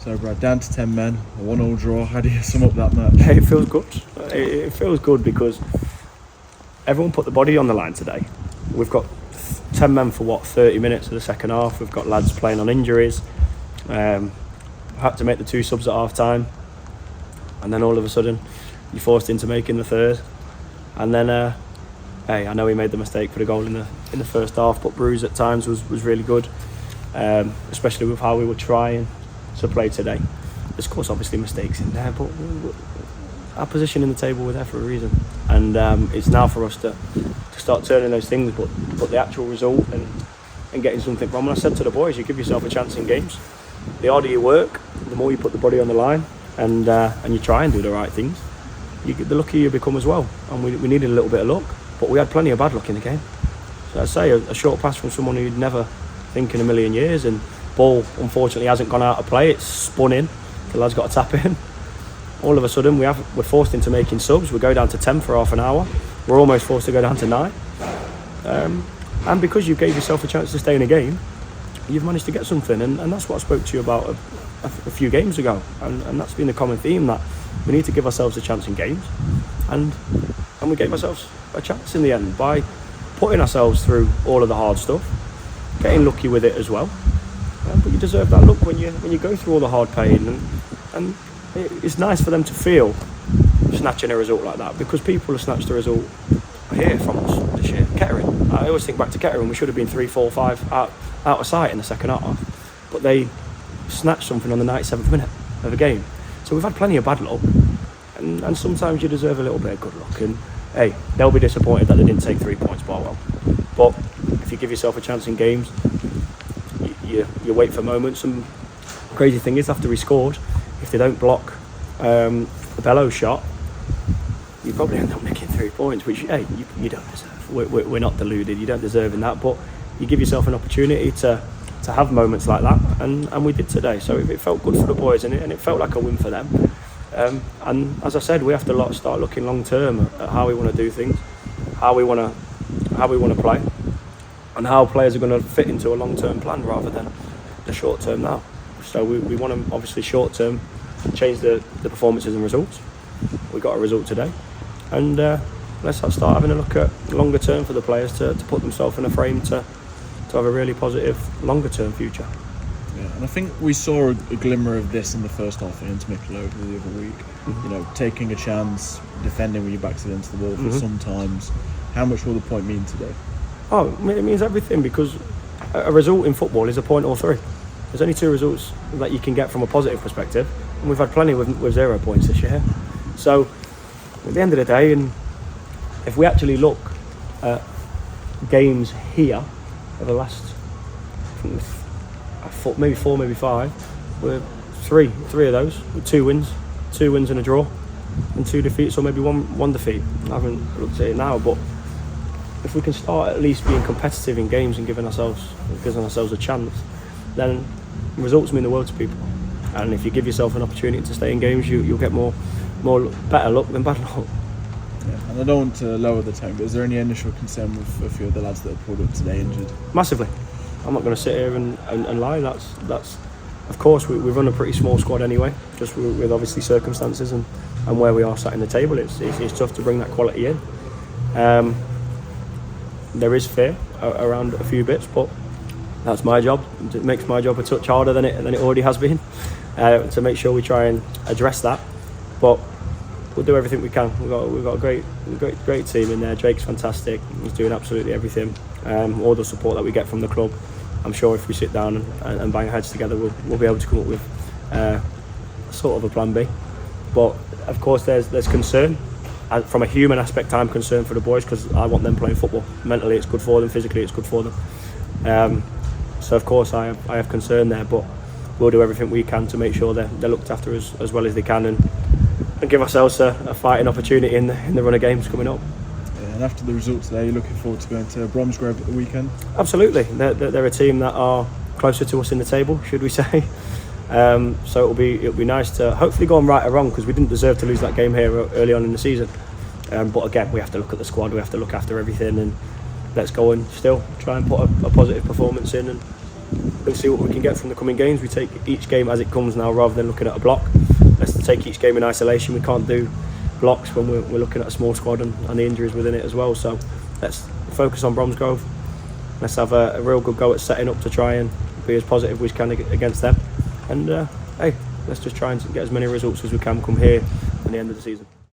So Brad, down to 10 men, a 1-1 draw. How do you sum up that match? It feels good. It feels good because everyone put the body on the line today. We've got 10 men for 30 minutes of the second half. We've got lads playing on injuries. Had to make the 2 subs at half time, and then all of a sudden you're forced into making the third. And then I know he made the mistake for the goal in the first half, but Bruce at times was really good, especially with how we were trying to play today. There's of course obviously mistakes in there, but our position in the table was there for a reason, and it's now for us to start turning those things, but the actual result and getting something from. And I said to the boys, you give yourself a chance in games. The harder you work, the more you put the body on the line, and you try and do the right things, the luckier you become as well. And we needed a little bit of luck, but we had plenty of bad luck in the game. So I'd say a short pass from someone who'd never think in a million years, and ball unfortunately hasn't gone out of play, it's spun in, the lad's got to tap in. All of a sudden we're forced into making subs. We go down to 10 for half an hour, we're almost forced to go down to 9, and because you gave yourself a chance to stay in a game, you've managed to get something, and that's what I spoke to you about a few games ago, and that's been the common theme, that we need to give ourselves a chance in games, and we gave ourselves a chance in the end by putting ourselves through all of the hard stuff, getting lucky with it as well. But you deserve that look when you go through all the hard pain, and it's nice for them to feel snatching a result like that, because people have snatched the result here from us this year. Kettering, I always think back to Kettering, we should have been 3, 4, 5 out of sight in the second half, but they snatched something on the 97th minute of a game. So we've had plenty of bad luck, and sometimes you deserve a little bit of good luck, and hey, they'll be disappointed that they didn't take 3 points, Barwell, but if you give yourself a chance in games, you wait for moments. And the crazy thing is, after we scored, if they don't block the Bellows shot, you probably end up making 3 points, which hey, you don't deserve. We're not deluded, you don't deserve in that, but you give yourself an opportunity to have moments like that, and we did today. So it felt good for the boys, and it felt like a win for them. And as I said, we have to start looking long term at how we want to do things, how we want to play, and how players are going to fit into a long term plan rather than the short term now. So we want to obviously short term change the performances and results. We got a result today, and let's start having a look at longer term for the players to put themselves in a frame to have a really positive longer term future. Yeah, and I think we saw a glimmer of this in the first half against Middlesbrough the other week. Mm-hmm. You know, taking a chance, defending with your backs against the wall for sometimes. How much will the point mean today? Oh, it means everything, because a result in football is a point or 3. There's only 2 results that you can get from a positive perspective, and we've had plenty with 0 points this year. So at the end of the day, and if we actually look at games here over the last maybe 4, maybe 5, we're 3 of those with 2 wins and a draw, and 2 defeats, or maybe one defeat. I haven't looked at it now, but if we can start at least being competitive in games and giving ourselves a chance, then results mean the world to people. And if you give yourself an opportunity to stay in games, you'll get more better luck than bad luck. Yeah, and I don't want to lower the tone, but is there any initial concern with a few of the lads that have pulled up today injured? Massively. I'm not going to sit here and lie. That's of course we run a pretty small squad anyway, just with obviously circumstances and where we are sat in the table. It's tough to bring that quality in. There is fear around a few bits, but that's my job. It makes my job a touch harder than it already has been, to make sure we try and address that. But we'll do everything we can. We've got a great team in there. Jake's fantastic. He's doing absolutely everything. All the support that we get from the club, I'm sure if we sit down and bang our heads together, we'll be able to come up with sort of a plan B. But of course, there's concern. From a human aspect, I'm concerned for the boys, because I want them playing football. Mentally, it's good for them. Physically, it's good for them. So of course, I have concern there, but we'll do everything we can to make sure they're looked after as well as they can, and give ourselves a fighting opportunity in the run of games coming up. Yeah, and after the result today, you're looking forward to going to Bromsgrove at the weekend? Absolutely. They're a team that are closer to us in the table, should we say. So it'll be nice to hopefully go on right or wrong, because we didn't deserve to lose that game here early on in the season. But again, we have to look at the squad, we have to look after everything, and let's go and still try and put a positive performance in and see what we can get from the coming games. We take each game as it comes now, rather than looking at a block. Let's take each game in isolation. We can't do blocks when we're looking at a small squad and the injuries within it as well. So let's focus on Bromsgrove. Let's have a real good go at setting up to try and be as positive as we can against them. And hey, let's just try and get as many results as we can come here at the end of the season.